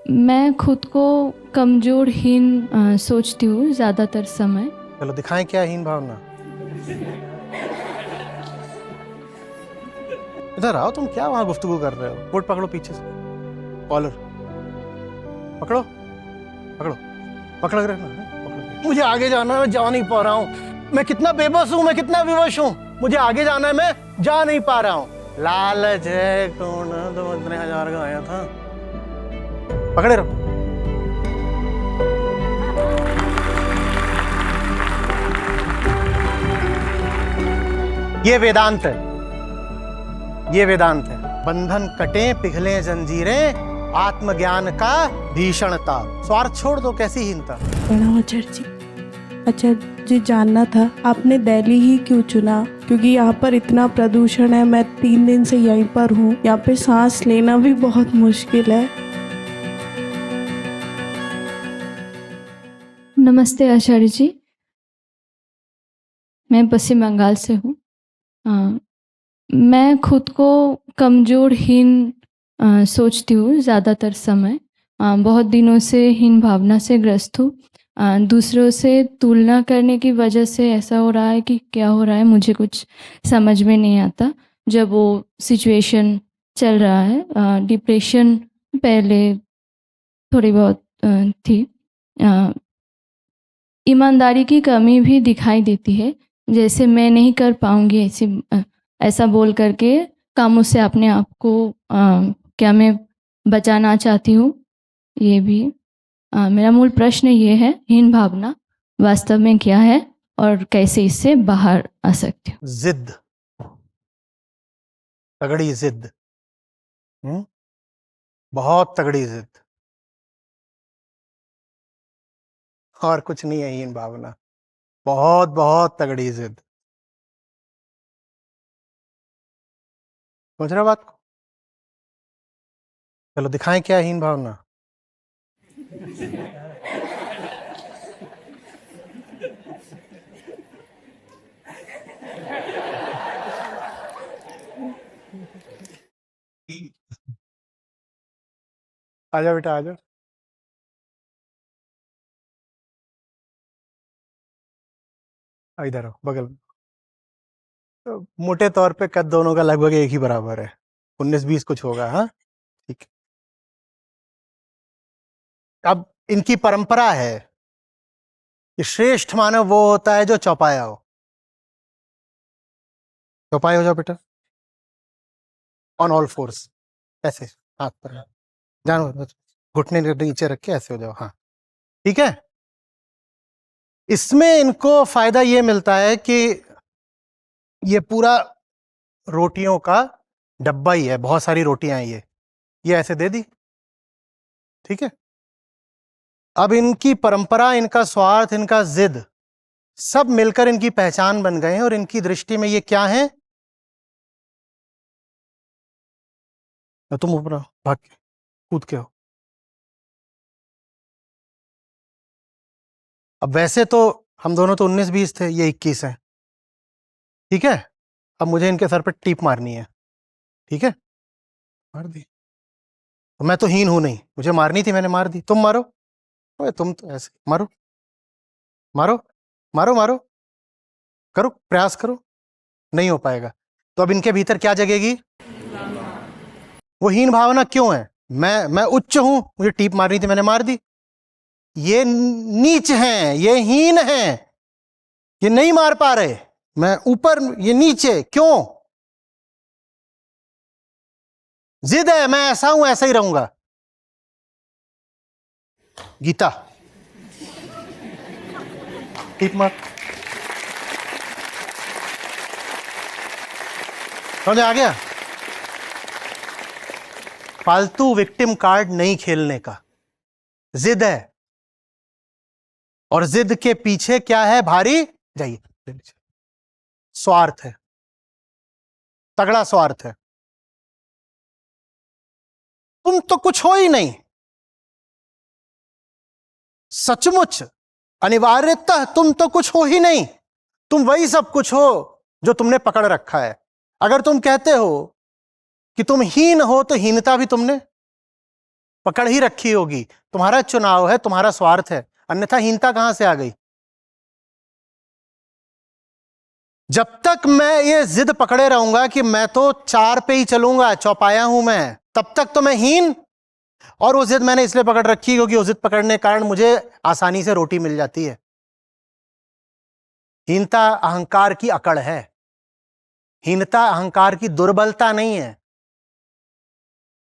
मैं खुद को कमज़ोर हीन सोचती हूँ ज़्यादातर समय। चलो दिखाएं क्या हीन भावना। इधर आओ, तुम क्या वहां गुफ्तगू कर रहे हो? कोट पकड़ो पीछे से, कॉलर पकड़ो पकड़ो, पकड़ रहे ना। मुझे आगे जाना है, मैं जा नहीं पा रहा हूँ। मैं कितना बेबस हूँ, मैं कितना विवश हूँ। मुझे आगे जाना है, मैं जा नहीं पा रहा हूँ। लालच है कौन तो इतने 1000 का आया था। पकड़े रहो। ये वेदांत है, ये वेदांत है। बंधन कटे पिघले जंजीरें, आत्मज्ञान का भीषणता। स्वार्थ छोड़ दो, कैसी हीनता। प्रणाम आचार्य जी। आचार्य जी, जानना था आपने दिल्ली ही क्यों चुना? क्योंकि यहाँ पर इतना प्रदूषण है। मैं 3 दिन से यहीं पर हूँ। यहाँ पे सांस लेना भी बहुत मुश्किल है। नमस्ते आचार्य जी, मैं पश्चिम बंगाल से हूँ। मैं खुद को कमज़ोर हीन सोचती हूँ ज़्यादातर समय। बहुत दिनों से हीन भावना से ग्रस्त हूँ। दूसरों से तुलना करने की वजह से ऐसा हो रहा है कि क्या हो रहा है मुझे कुछ समझ में नहीं आता। जब वो सिचुएशन चल रहा है, डिप्रेशन पहले थोड़ी बहुत थी। ईमानदारी की कमी भी दिखाई देती है, जैसे मैं नहीं कर पाऊँगी ऐसा बोल करके कामों से अपने आप को क्या मैं बचाना चाहती हूँ। ये भी मेरा मूल प्रश्न ये है, हीन भावना वास्तव में क्या है और कैसे इससे बाहर आ सकती हूँ? जिद, तगड़ी जिद। बहुत तगड़ी जिद, और कुछ नहीं है हीन भावना। बहुत बहुत तगड़ी जिद। समझ रहे हो बात को? चलो दिखाएं क्या हीन भावना। आजा बेटा आजा। इधर आओ बगल में। तो मोटे तौर पे कद दोनों का लगभग एक ही बराबर है, 19-20 कुछ होगा। हाँ ठीक है। अब इनकी परंपरा है कि श्रेष्ठ मानव वो होता है जो चौपाया हो। चौपाए हो जाओ बेटा, ऑन ऑल फोर्स, ऐसे हाथ पर जानो, घुटने नीचे रख के ऐसे हो जाओ। हाँ ठीक है। इसमें इनको फायदा ये मिलता है कि ये पूरा रोटियों का डब्बा ही है, बहुत सारी रोटियां हैं ये ऐसे दे दी। ठीक है। अब इनकी परंपरा, इनका स्वार्थ, इनका जिद सब मिलकर इनकी पहचान बन गए हैं, और इनकी दृष्टि में ये क्या है? तुम ऊपर आओ, भाग के कूद के हो। अब वैसे तो हम दोनों तो 19-20 थे, ये 21 है। ठीक है। अब मुझे इनके सर पर टीप मारनी है। ठीक है, मार दी। तो मैं तो हीन हूं नहीं, मुझे मारनी थी, मैंने मार दी। तुम मारो। ओए तुम तो ऐसे मारो मारो मारो मारो, करो प्रयास करो, नहीं हो पाएगा। तो अब इनके भीतर क्या जगेगी? वो हीन भावना क्यों है? मैं उच्च हूं, मुझे टीप मारनी थी, मैंने मार दी। ये नीच हैं, ये हीन हैं, ये नहीं मार पा रहे। मैं ऊपर, ये नीचे। क्यों? जिद है, मैं ऐसा हूं, ऐसा ही रहूंगा। गीता टीप मार। समझ आ गया? फालतू विक्टिम कार्ड नहीं खेलने का। जिद है, और जिद के पीछे क्या है? भारी, जाइए, स्वार्थ है, तगड़ा स्वार्थ है। तुम तो कुछ हो ही नहीं, सचमुच अनिवार्यतः तुम तो कुछ हो ही नहीं। तुम वही सब कुछ हो जो तुमने पकड़ रखा है। अगर तुम कहते हो कि तुम हीन हो, तो हीनता भी तुमने पकड़ ही रखी होगी। तुम्हारा चुनाव है, तुम्हारा स्वार्थ है, अन्यथा हीनता कहां से आ गई? जब तक मैं ये जिद पकड़े रहूंगा कि मैं तो 4 पे ही चलूंगा, चौपाया हूं मैं, तब तक तो मैं हीन। और वो जिद मैंने इसलिए पकड़ रखी क्योंकि वो जिद पकड़ने के कारण मुझे आसानी से रोटी मिल जाती है। हीनता अहंकार की अकड़ है, हीनता अहंकार की दुर्बलता नहीं है,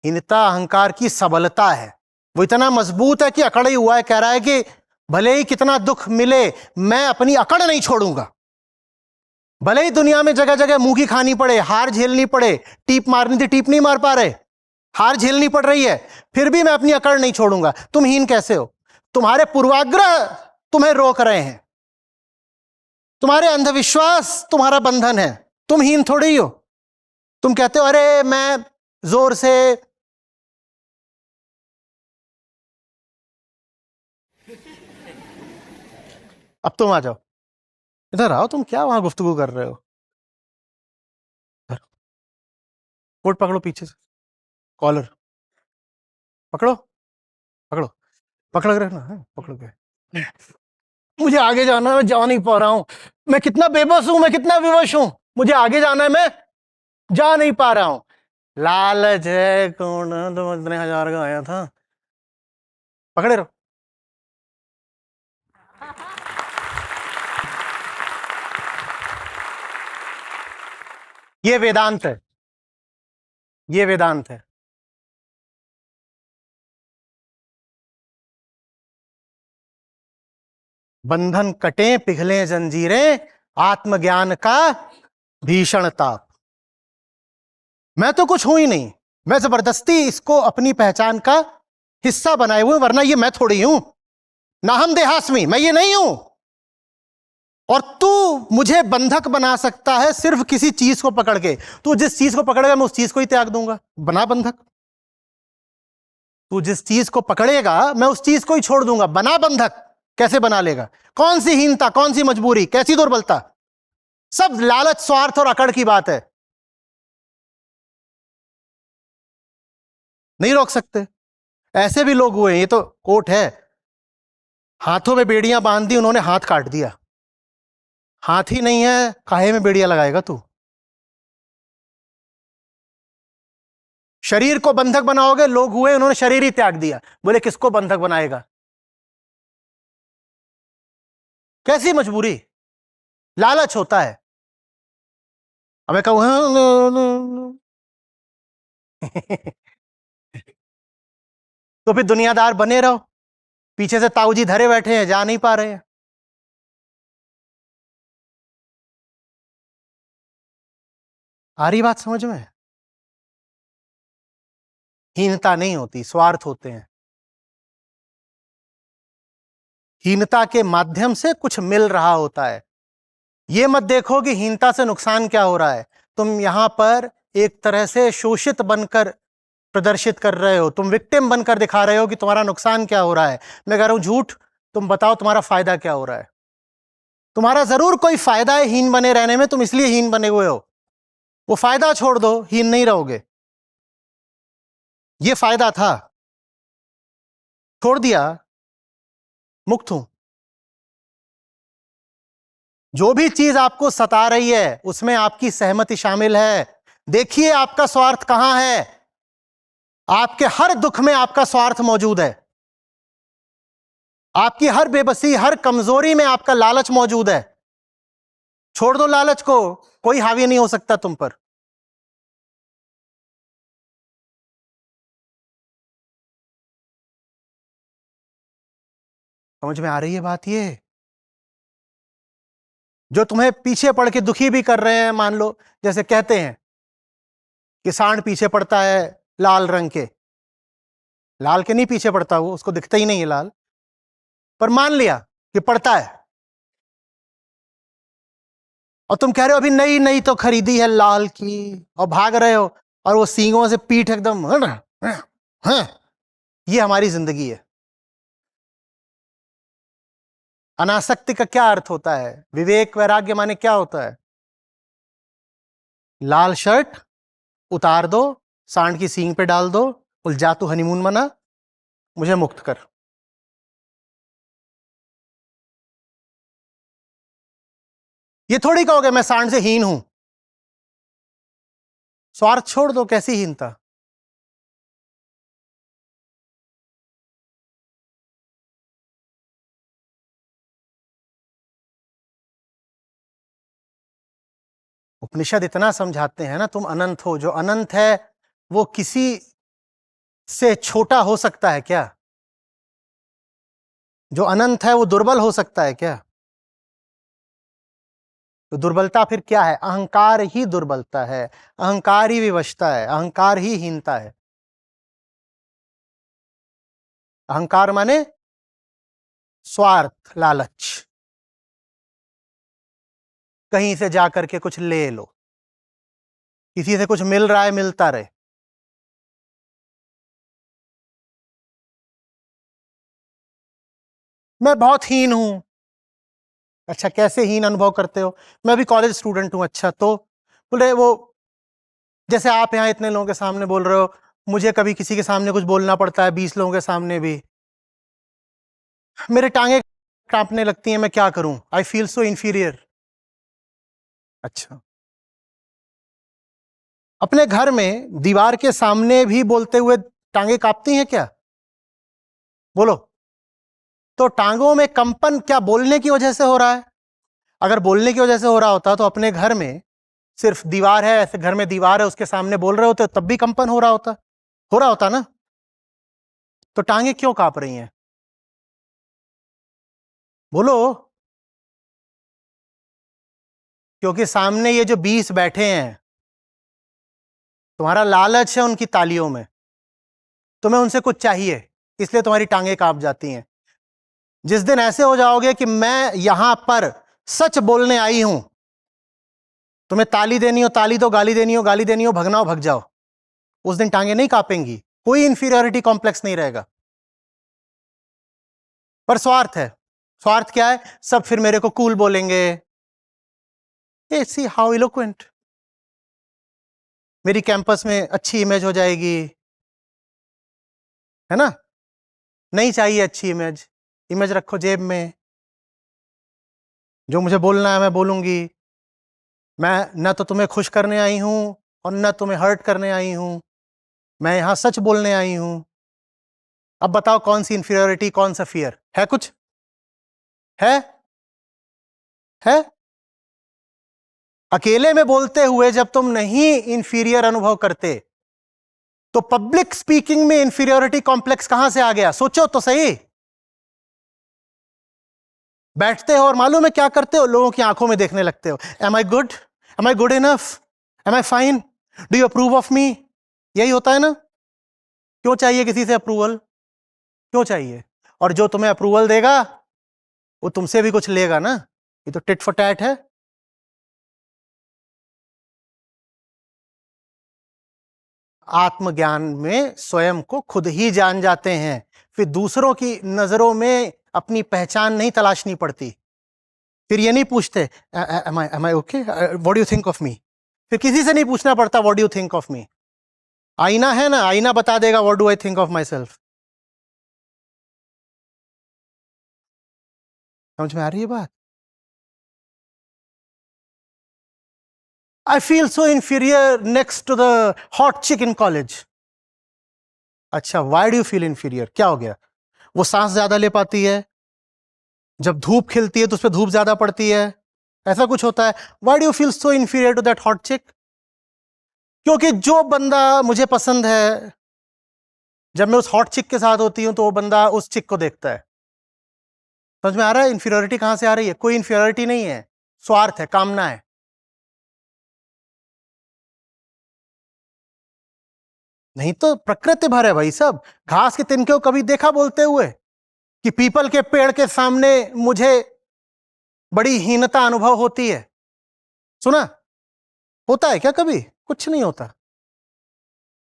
हीनता अहंकार की सबलता है। वो इतना मजबूत है कि अकड़ ही हुआ है, कह रहा है कि भले ही कितना दुख मिले मैं अपनी अकड़ नहीं छोड़ूंगा। भले ही दुनिया में जगह जगह मुंह की खानी पड़े, हार झेलनी पड़े, टीप मारनी थी टीप नहीं मार पा रहे, हार झेलनी पड़ रही है, फिर भी मैं अपनी अकड़ नहीं छोड़ूंगा। तुम हीन कैसे हो? तुम्हारे पूर्वाग्रह तुम्हें रोक रहे हैं, तुम्हारे अंधविश्वास तुम्हारा बंधन है। तुम हीन थोड़ी हो। तुम कहते हो अरे मैं जोर से, अब तुम आ जाओ, इधर आओ। तुम क्या वहां गुफ्तगू कर रहे हो? कोट पकड़ो पीछे से, कॉलर पकड़ो, पकड़ो, पकड़ के रखना है, पकड़ के। मुझे आगे जाना है, मैं जा नहीं पा रहा हूं। मैं कितना बेबस हूं, मैं कितना विवश हूं। मुझे आगे जाना है, मैं जा नहीं पा रहा हूं। लालच है कौन, तो इतने 1000 का आया था। पकड़े रहो। ये वेदांत है, ये वेदांत है। बंधन कटे पिघले जंजीरें, आत्मज्ञान का भीषण ताप। मैं तो कुछ हूं ही नहीं, मैं जबरदस्ती इसको अपनी पहचान का हिस्सा बनाए हुए, वरना ये मैं थोड़ी हूं। ना हम देहास्मी, मैं ये नहीं हूं। और तू मुझे बंधक बना सकता है सिर्फ किसी चीज को पकड़ के। तू जिस चीज को पकड़ेगा मैं उस चीज को ही त्याग दूंगा, बना बंधक। तू जिस चीज को पकड़ेगा मैं उस चीज को ही छोड़ दूंगा, बना बंधक। कैसे बना लेगा? कौन सी हीनता, कौन सी मजबूरी, कैसी दुर्बलता? सब लालच, स्वार्थ और अकड़ की बात है। नहीं रोक सकते। ऐसे भी लोग हुए, ये तो कोट है, हाथों में बेड़ियां बांध दी, उन्होंने हाथ काट दिया। हाथ ही नहीं है, काहे में बेड़ियां लगाएगा तू? शरीर को बंधक बनाओगे। लोग हुए, उन्होंने शरीर ही त्याग दिया, बोले किसको बंधक बनाएगा? कैसी मजबूरी? लालच होता है। अब मैं कहूं तो फिर दुनियादार बने रहो, पीछे से ताऊ जी धरे बैठे हैं, जा नहीं पा रहे हैं। आ रही बात समझ में? हीनता नहीं होती, स्वार्थ होते हैं। हीनता के माध्यम से कुछ मिल रहा होता है। यह मत देखो कि हीनता से नुकसान क्या हो रहा है। तुम यहां पर एक तरह से शोषित बनकर प्रदर्शित कर रहे हो, तुम विक्टिम बनकर दिखा रहे हो कि तुम्हारा नुकसान क्या हो रहा है। मैं कह रहा हूं झूठ, तुम बताओ तुम्हारा फायदा क्या हो रहा है। तुम्हारा जरूर कोई फायदा है हीन बने रहने में, तुम इसलिए हीन बने हुए हो। वो फायदा छोड़ दो, हीन नहीं रहोगे। ये फायदा था, छोड़ दिया, मुक्त हूं। जो भी चीज आपको सता रही है उसमें आपकी सहमति शामिल है। देखिए आपका स्वार्थ कहां है। आपके हर दुख में आपका स्वार्थ मौजूद है। आपकी हर बेबसी, हर कमजोरी में आपका लालच मौजूद है। छोड़ दो लालच को, कोई हावी नहीं हो सकता तुम पर। समझ में आ रही है बात? ये जो तुम्हें पीछे पड़ के दुखी भी कर रहे हैं, मान लो जैसे कहते हैं कि सांड पीछे पड़ता है लाल रंग के, लाल के नहीं पीछे पड़ता, वो उसको दिखता ही नहीं है लाल, पर मान लिया कि पड़ता है। और तुम कह रहे हो अभी नई नई तो खरीदी है लाल की, और भाग रहे हो, और वो सींगों से पीठ एकदम ये हमारी जिंदगी है। अनासक्ति का क्या अर्थ होता है? विवेक वैराग्य माने क्या होता है? लाल शर्ट उतार दो, सांड की सींग पे डाल दो, उल जा तू हनीमून मना, मुझे मुक्त कर। ये थोड़ी कहोगे मैं सांड से हीन हूं। स्वार्थ छोड़ दो, कैसी हीनता। उपनिषद इतना समझाते हैं ना, तुम अनंत हो। जो अनंत है वो किसी से छोटा हो सकता है क्या? जो अनंत है वो दुर्बल हो सकता है क्या? तो दुर्बलता फिर क्या है? अहंकार ही दुर्बलता है, अहंकार ही विवशता है, अहंकार ही हीनता है। अहंकार माने स्वार्थ, लालच, कहीं से जाकर के कुछ ले लो, किसी से कुछ मिल रहा है मिलता रहे। मैं बहुत हीन हूं। अच्छा, कैसे हीन अनुभव करते हो? मैं भी कॉलेज स्टूडेंट हूं। अच्छा, तो बोल रहे वो जैसे आप यहां इतने लोगों के सामने बोल रहे हो, मुझे कभी किसी के सामने कुछ बोलना पड़ता है, 20 लोगों के सामने भी मेरे टांगे कांपने लगती हैं। मैं क्या करूं? आई फील सो इंफीरियर। अच्छा, अपने घर में दीवार के सामने भी बोलते हुए टांगे कांपती हैं क्या? बोलो। तो टांगों में कंपन क्या बोलने की वजह से हो रहा है? अगर बोलने की वजह से हो रहा होता तो अपने घर में सिर्फ दीवार है, ऐसे घर में दीवार है, उसके सामने बोल रहे होते तब भी कंपन हो रहा होता, ना? तो टांगे क्यों कांप रही हैं? बोलो। क्योंकि सामने ये जो 20 बैठे हैं, तुम्हारा लालच है उनकी तालियों में, तुम्हें उनसे कुछ चाहिए, इसलिए तुम्हारी टांगे कांप जाती हैं। जिस दिन ऐसे हो जाओगे कि मैं यहां पर सच बोलने आई हूं, तुम्हें ताली देनी हो ताली दो, गाली देनी हो गाली देनी हो, भगना हो भग जाओ, उस दिन टांगे नहीं कांपेंगी, कोई इंफीरियरिटी कॉम्प्लेक्स नहीं रहेगा। पर स्वार्थ है। स्वार्थ क्या है? सब फिर मेरे को कूल बोलेंगे। See how eloquent. मेरी कैंपस में अच्छी इमेज हो जाएगी, है ना? नहीं चाहिए अच्छी इमेज, इमेज रखो जेब में। जो मुझे बोलना है मैं बोलूंगी। मैं न तो तुम्हें खुश करने आई हूं और न तुम्हें हर्ट करने आई हूं, मैं यहां सच बोलने आई हूं। अब बताओ कौन सी इंफीरियोरिटी, कौन सा फियर है? कुछ है? है? अकेले में बोलते हुए जब तुम नहीं इंफीरियर अनुभव करते, तो पब्लिक स्पीकिंग में इंफीरियोरिटी कॉम्प्लेक्स कहां से आ गया? सोचो तो सही। बैठते हो और मालूम है क्या करते हो? लोगों की आंखों में देखने लगते हो। Am I good? Am I good enough? Am I fine? Do you approve of me? यही होता है ना? क्यों चाहिए किसी से अप्रूवल? क्यों चाहिए? और जो तुम्हें अप्रूवल देगा वो तुमसे भी कुछ लेगा ना। ये तो टिट फॉर टैट है। आत्मज्ञान में स्वयं को खुद ही जान जाते हैं, फिर दूसरों की नजरों में अपनी पहचान नहीं तलाशनी पड़ती। फिर ये नहीं पूछते am I okay, what do you think of me. फिर किसी से नहीं पूछना पड़ता what do you think of me. आईना है ना, आईना बता देगा what do I think of myself. समझ में आ रही है बात? I feel so inferior next to the hot chick in college. अच्छा, why do you feel inferior? क्या हो गया? वो सांस ज्यादा ले पाती है, जब धूप खिलती है तो उस पर धूप ज्यादा पड़ती है, ऐसा कुछ होता है। Why do you feel so inferior to that hot chick? क्योंकि जो बंदा मुझे पसंद है, जब मैं उस हॉट चिक के साथ होती हूं तो वो बंदा उस चिक को देखता है। समझ में आ रहा है इंफीरियोरिटी कहां से आ रही है? कोई इंफीरियोरिटी नहीं है, स्वार्थ है, कामना है। नहीं तो प्रकृति भर है भाई सब। घास के तिनके को कभी देखा बोलते हुए कि पीपल के पेड़ के सामने मुझे बड़ी हीनता अनुभव होती है? सुना? होता है क्या कभी? कुछ नहीं होता।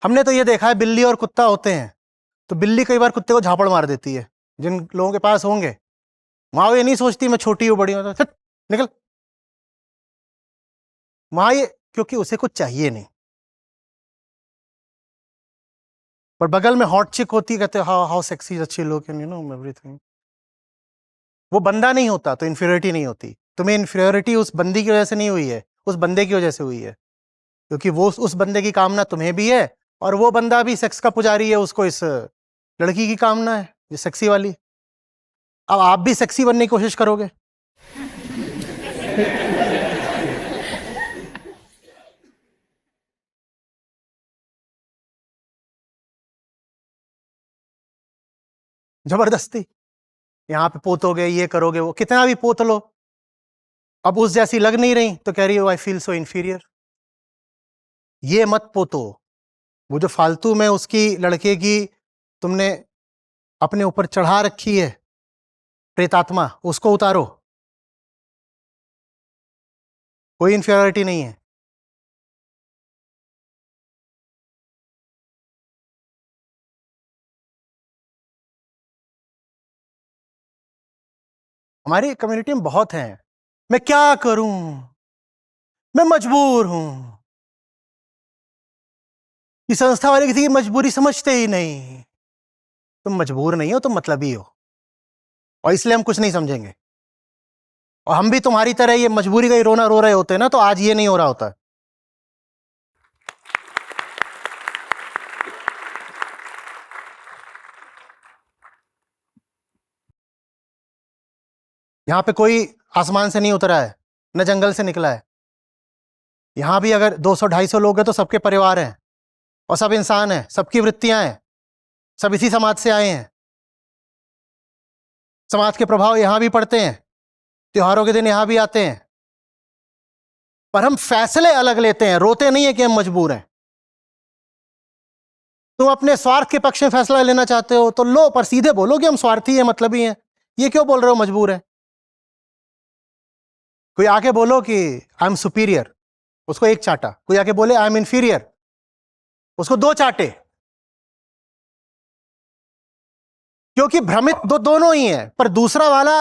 हमने तो ये देखा है, बिल्ली और कुत्ता होते हैं तो बिल्ली कई बार कुत्ते को झापड़ मार देती है। जिन लोगों के पास होंगे, वहां ये नहीं सोचती मैं छोटी हूं बड़ी हूं, तो निकल। वहां ये क्योंकि उसे कुछ चाहिए नहीं। पर बगल में हॉट चिक होती, कहते हाउ सेक्सी अच्छी look and you know everything. वो बंदा नहीं होता तो इन्फीरियरिटी नहीं होती। तुम्हें इन्फीरियरिटी उस बंदी की वजह से नहीं हुई है, उस बंदे की वजह से हुई है, क्योंकि वो उस बंदे की कामना तुम्हें भी है और वो बंदा भी सेक्स का पुजारी है, उसको इस लड़की की कामना है ये सेक्सी वाली। अब आप भी सेक्सी बनने की कोशिश करोगे। जबरदस्ती यहां पे पोतोगे, ये करोगे, वो कितना भी पोत लो, अब उस जैसी लग नहीं रही तो कह रही हो आई फील सो इंफीरियर। ये मत पोतो। वो जो फालतू में उसकी लड़के की तुमने अपने ऊपर चढ़ा रखी है प्रेतात्मा, उसको उतारो। कोई इंफीरियरिटी नहीं है। हमारी कम्युनिटी में बहुत हैं, मैं क्या करूं, मैं मजबूर हूं। ये संस्था वाले किसी की मजबूरी समझते ही नहीं। तुम मजबूर नहीं हो, तुम मतलबी हो, और इसलिए हम कुछ नहीं समझेंगे। और हम भी तुम्हारी तरह ये मजबूरी का ही रोना रो रहे होते ना, तो आज ये नहीं हो रहा होता। यहां पे कोई आसमान से नहीं उतरा है, न जंगल से निकला है। यहां भी अगर 200-250 लोग हैं तो सबके परिवार हैं और सब इंसान हैं, सबकी वृत्तियां हैं, सब इसी समाज से आए हैं। समाज के प्रभाव यहां भी पड़ते हैं, त्योहारों के दिन यहां भी आते हैं, पर हम फैसले अलग लेते हैं। रोते नहीं है कि हम मजबूर हैं। तुम अपने स्वार्थ के पक्ष में फैसला लेना चाहते हो तो लो, पर सीधे बोलो कि हम स्वार्थी हैं, मतलबी हैं। ये क्यों बोल रहे हो मजबूर है? कोई आके बोलो कि आई एम सुपीरियर, उसको एक चाटा। कोई आके बोले आई एम इंफीरियर, उसको 2 चाटे। क्योंकि भ्रमित दोनों ही है, पर दूसरा वाला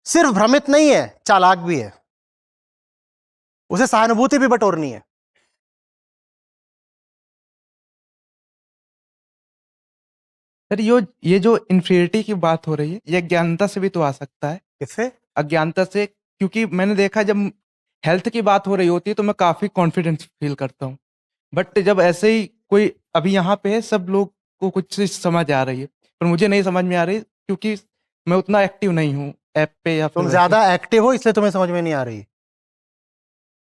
सिर्फ भ्रमित नहीं है, चालाक भी है। उसे सहानुभूति भी बटोरनी है। सर ये जो इन्फीरियरिटी की बात हो रही है, ये अज्ञानता से भी तो आ सकता है। किससे? अज्ञानता से, क्योंकि मैंने देखा जब हेल्थ की बात हो रही होती है तो मैं काफी कॉन्फिडेंस फील करता हूँ, बट जब ऐसे ही कोई अभी यहाँ पे है, सब लोग को कुछ चीज समझ आ रही है पर मुझे नहीं समझ में आ रही, क्योंकि मैं उतना एक्टिव नहीं हूँ ऐप पे या तुम फिर ज्यादा एक्टिव हो इसलिए तुम्हें समझ में नहीं आ रही।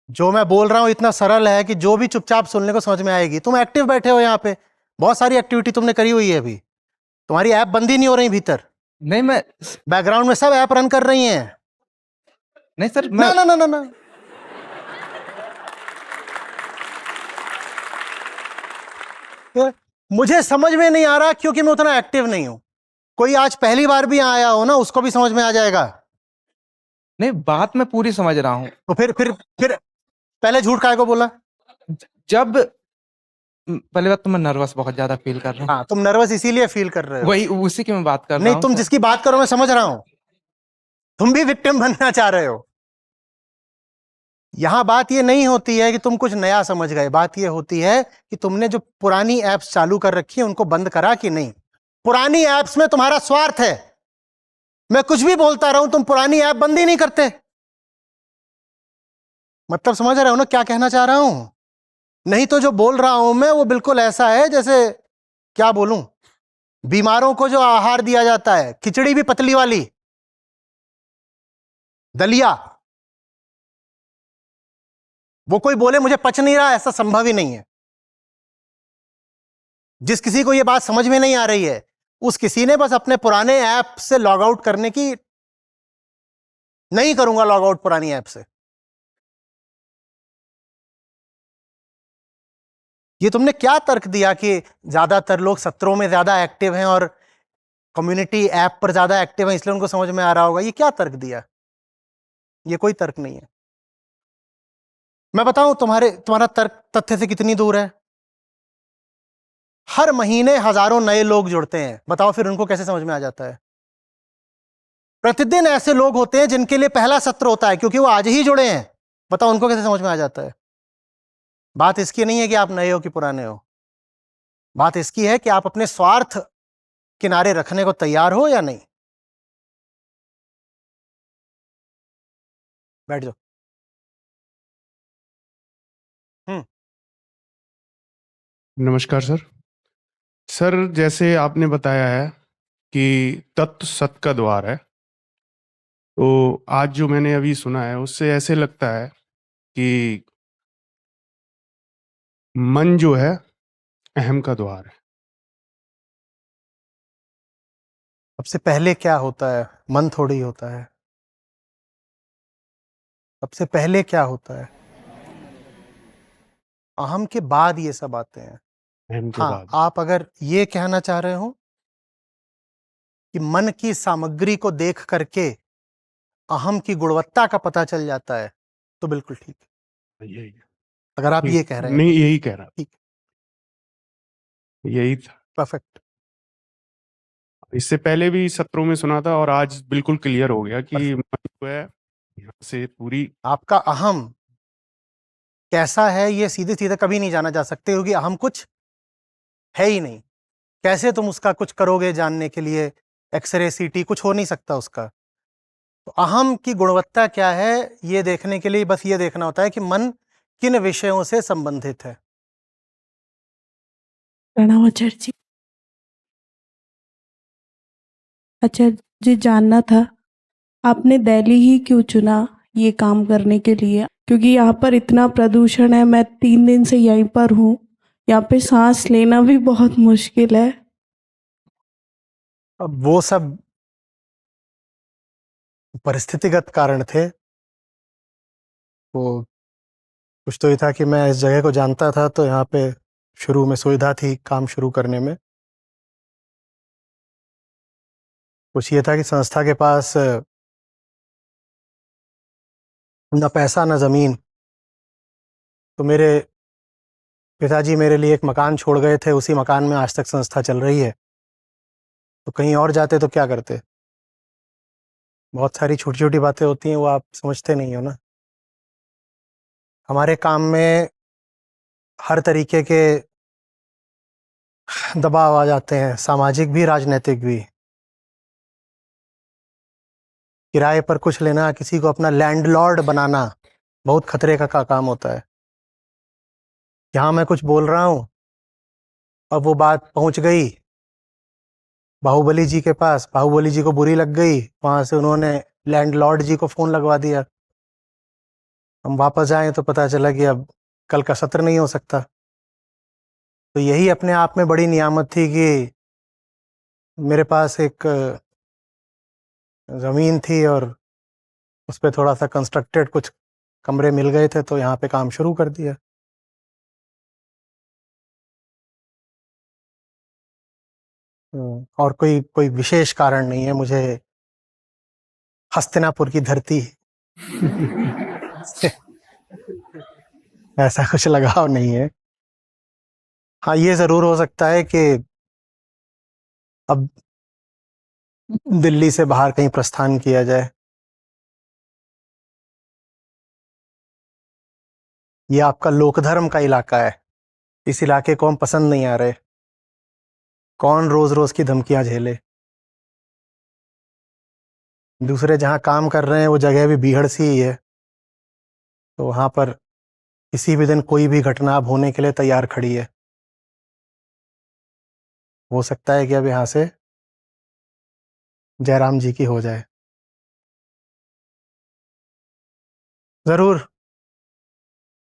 जो मैं बोल रहा हूं इतना सरल है कि जो भी चुपचाप सुनने को समझ में आएगी। तुम एक्टिव बैठे हो यहाँ पे, बहुत सारी एक्टिविटी तुमने करी हुई है। अभी तुम्हारी ऐप बंद ही नहीं हो रही भीतर, नहीं। मैं बैकग्राउंड में सब ऐप रन कर रही हैं। नहीं सर, ना ना ना ना ना, मुझे समझ में नहीं आ रहा क्योंकि मैं उतना एक्टिव नहीं हूं। कोई आज पहली बार भी यहाँ आया हो ना, उसको भी समझ में आ जाएगा। नहीं, बात मैं पूरी समझ रहा हूँ। तो फिर पहले झूठ काहे को बोला? जब पहली बात तो मैं नर्वस बहुत ज्यादा फील कर रहा हूँ। हाँ, तुम नर्वस इसीलिए फील कर रहे हो। वही उसी की मैं बात कर रहा नहीं, हूँ। तुम जिसकी बात करो मैं समझ रहा हूं। तुम भी विक्टिम बनना चाह रहे हो। यहां बात ये नहीं होती है कि तुम कुछ नया समझ गए, बात ये होती है कि तुमने जो पुरानी एप्स चालू कर रखी है उनको बंद करा कि नहीं। पुरानी एप्स में तुम्हारा स्वार्थ है। मैं कुछ भी बोलता रहूं, तुम पुरानी ऐप बंद ही नहीं करते। मतलब समझ रहे हो ना क्या कहना चाह रहा हूं? नहीं तो जो बोल रहा हूं मैं वो बिल्कुल ऐसा है जैसे, क्या बोलूं, बीमारों को जो आहार दिया जाता है, खिचड़ी भी पतली वाली, दलिया। वो कोई बोले मुझे पच नहीं रहा, ऐसा संभव ही नहीं है। जिस किसी को यह बात समझ में नहीं आ रही है, उस किसी ने बस अपने पुराने ऐप से लॉग आउट करने की, नहीं करूंगा लॉग आउट पुरानी ऐप से। ये तुमने क्या तर्क दिया कि ज्यादातर लोग सत्रों में ज्यादा एक्टिव हैं और कम्युनिटी ऐप पर ज्यादा एक्टिव हैं इसलिए उनको समझ में आ रहा होगा? ये क्या तर्क दिया? ये कोई तर्क नहीं है। मैं बताऊं तुम्हारा तर्क तथ्य से कितनी दूर है। हर महीने हजारों नए लोग जुड़ते हैं, बताओ फिर उनको कैसे समझ में आ जाता है? प्रतिदिन ऐसे लोग होते हैं जिनके लिए पहला सत्र होता है क्योंकि वो आज ही जुड़े हैं, बताओ उनको कैसे समझ में आ जाता है? बात इसकी नहीं है कि आप नए हो कि पुराने हो, बात इसकी है कि आप अपने स्वार्थ किनारे रखने को तैयार हो या नहीं। बैठ जाओ। नमस्कार सर। सर जैसे आपने बताया है कि तत्व सत का द्वार है, तो आज जो मैंने अभी सुना है उससे ऐसे लगता है कि मन जो है अहम का द्वार है। सबसे पहले क्या होता है? मन थोड़ी होता है। सबसे पहले क्या होता है? अहम के बाद ये सब आते हैं। अहम के हाँ, बाद आप अगर ये कहना चाह रहे हो कि मन की सामग्री को देख करके अहम की गुणवत्ता का पता चल जाता है, तो बिल्कुल ठीक है। यही अगर आप ठीक, ये कह रहे हैं नहीं तो यही कह रहा ठीक, यही था। परफेक्ट। इससे पहले भी सत्रों में सुना था और आज बिल्कुल क्लियर हो गया कि मन जो है यहाँ से पूरी आपका अहम कैसा है ये सीधे सीधे कभी नहीं जाना जा सकते, क्योंकि अहम कुछ है ही नहीं। कैसे तुम उसका कुछ करोगे जानने के लिए? एक्सरे सीटी कुछ हो नहीं सकता उसका। तो अहम की गुणवत्ता क्या है ये देखने के लिए बस ये देखना होता है कि मन किन विषयों से संबंधित है। प्रणाम आचार्य जी। अच्छा, जी जानना था आपने दिल्ली ही क्यों चुना ये काम करने के लिए, क्योंकि यहाँ पर इतना प्रदूषण है। मैं 3 दिन से यहीं पर हूँ, यहाँ पे सांस लेना भी बहुत मुश्किल है। अब वो सब परिस्थितिगत कारण थे। वो कुछ तो ये था कि मैं इस जगह को जानता था, तो यहाँ पे शुरू में सुविधा थी काम शुरू करने में। कुछ ये था कि संस्था के पास न पैसा न जमीन। तो मेरे पिताजी मेरे लिए एक मकान छोड़ गए थे, उसी मकान में आज तक संस्था चल रही है। तो कहीं और जाते तो क्या करते? बहुत सारी छोटी छोटी बातें होती हैं, वो आप समझते नहीं हो ना। हमारे काम में हर तरीके के दबाव आ जाते हैं, सामाजिक भी राजनीतिक भी। किराए पर कुछ लेना, किसी को अपना लैंडलॉर्ड बनाना बहुत खतरे का काम होता है। यहाँ मैं कुछ बोल रहा हूँ, अब वो बात पहुँच गई बाहुबली जी के पास, बाहुबली जी को बुरी लग गई, वहाँ से उन्होंने लैंडलॉर्ड जी को फ़ोन लगवा दिया। हम वापस आए तो पता चला कि अब कल का सत्र नहीं हो सकता। तो यही अपने आप में बड़ी नियामत थी कि मेरे पास एक ज़मीन थी और उस पे थोड़ा सा कंस्ट्रक्टेड कुछ कमरे मिल गए थे, तो यहाँ पे काम शुरू कर दिया। और कोई कोई विशेष कारण नहीं है मुझे हस्तिनापुर की धरती से ऐसा कुछ लगाव नहीं है। हाँ, ये ज़रूर हो सकता है कि अब दिल्ली से बाहर कहीं प्रस्थान किया जाए। ये आपका लोकधर्म का इलाका है, इस इलाके को हम पसंद नहीं आ रहे। कौन रोज रोज की धमकियां झेले? दूसरे जहां काम कर रहे हैं वो जगह भी बीहड़ सी ही है, तो वहां पर किसी भी दिन कोई भी घटना अब होने के लिए तैयार खड़ी है। हो सकता है कि अब यहाँ से जयराम जी की हो जाए। जरूर,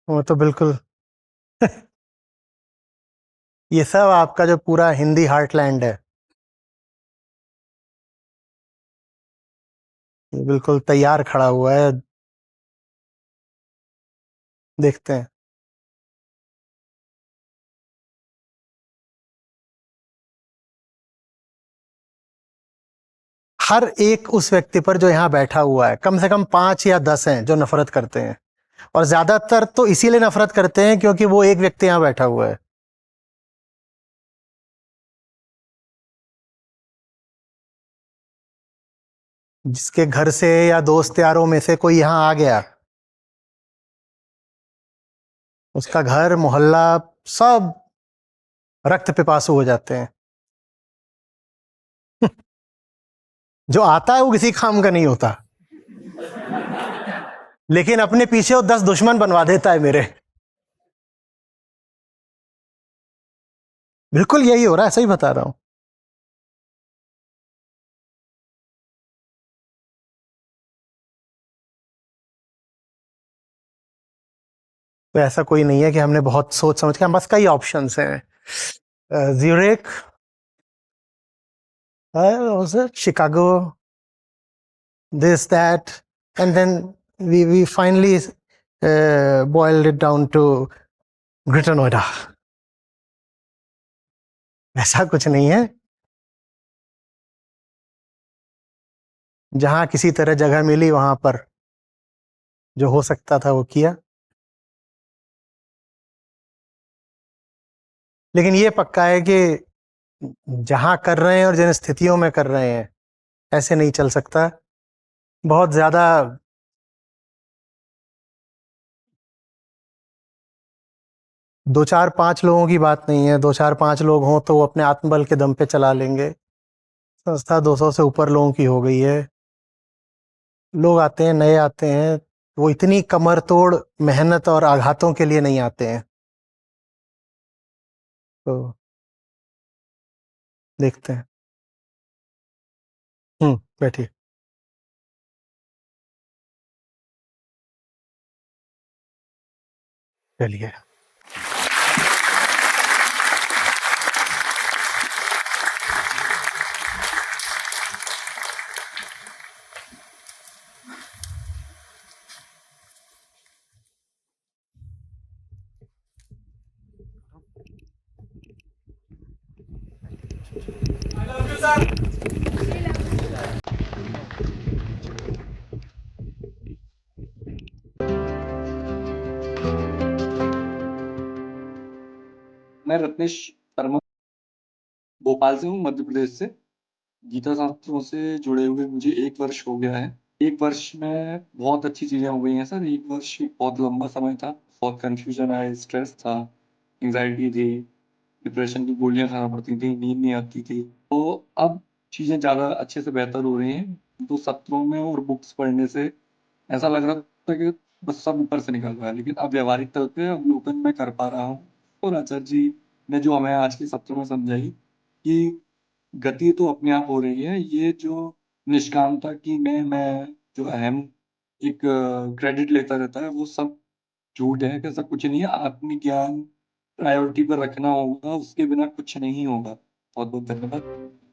वो तो बिल्कुल ये सब आपका जो पूरा हिंदी हार्टलैंड है, ये बिल्कुल तैयार खड़ा हुआ है। देखते हैं। हर एक उस व्यक्ति पर जो यहाँ बैठा हुआ है, कम से कम 5 या 10 हैं जो नफरत करते हैं, और ज्यादातर तो इसीलिए नफरत करते हैं क्योंकि वो एक व्यक्ति यहाँ बैठा हुआ है। जिसके घर से या दोस्त यारों में से कोई यहाँ आ गया, उसका घर मोहल्ला सब रक्त पिपासु हो जाते हैं। जो आता है वो किसी काम का नहीं होता, लेकिन अपने पीछे वो 10 दुश्मन बनवा देता है मेरे। बिल्कुल यही हो रहा है, सही बता रहा हूं। तो ऐसा कोई नहीं है कि हमने बहुत सोच समझ के, हम बस कई ऑप्शंस हैं, Zurich, Chicago, this that, and then we finally boiled it down to Greater Noida. ऐसा कुछ नहीं है, जहां किसी तरह जगह मिली वहां पर जो हो सकता था वो किया। लेकिन ये पक्का है कि जहां कर रहे हैं और जिन स्थितियों में कर रहे हैं, ऐसे नहीं चल सकता। बहुत ज्यादा दो चार पांच लोगों की बात नहीं है। दो चार पांच लोग हों तो वो अपने आत्मबल के दम पे चला लेंगे। संस्था 200 से ऊपर लोगों की हो गई है। लोग आते हैं, नए आते हैं, वो इतनी कमर तोड़ मेहनत और आघातों के लिए नहीं आते हैं। तो देखते हैं। बैठिए। चलिए। मैं रत्नेश शर्मा भोपाल से हूँ, मध्य प्रदेश से। गीता शास्त्रों से जुड़े हुए मुझे 1 वर्ष हो गया है। 1 वर्ष में बहुत अच्छी चीज़ें हो गई हैं सर। 1 वर्ष बहुत लंबा समय था, बहुत कन्फ्यूज़न आया, स्ट्रेस था, एंग्ज़ायटी थी, डिप्रेशन की गोलियाँ खाना पड़ती थी, नींद नहीं आती थी। तो अब चीज़ें ज़्यादा अच्छे से बेहतर हो रही हैं। तो सत्रों में और बुक्स पढ़ने से ऐसा लग रहा था कि बस सब ऊपर से निकल रहा है, लेकिन अब व्यावहारिक तौर पे अवलोकन मैं कर पा रहा हूँ। और आचार्य जी ने जो हमें आज के सत्र में समझाई कि गति तो अपने आप हो रही है। ये जो निष्कामता की मैं जो अहम एक क्रेडिट लेता रहता है, वो सब झूठ है कि ऐसा कुछ नहीं है। आत्मज्ञान प्रायोरिटी पर रखना होगा, उसके बिना कुछ नहीं होगा। बहुत-बहुत धन्यवाद।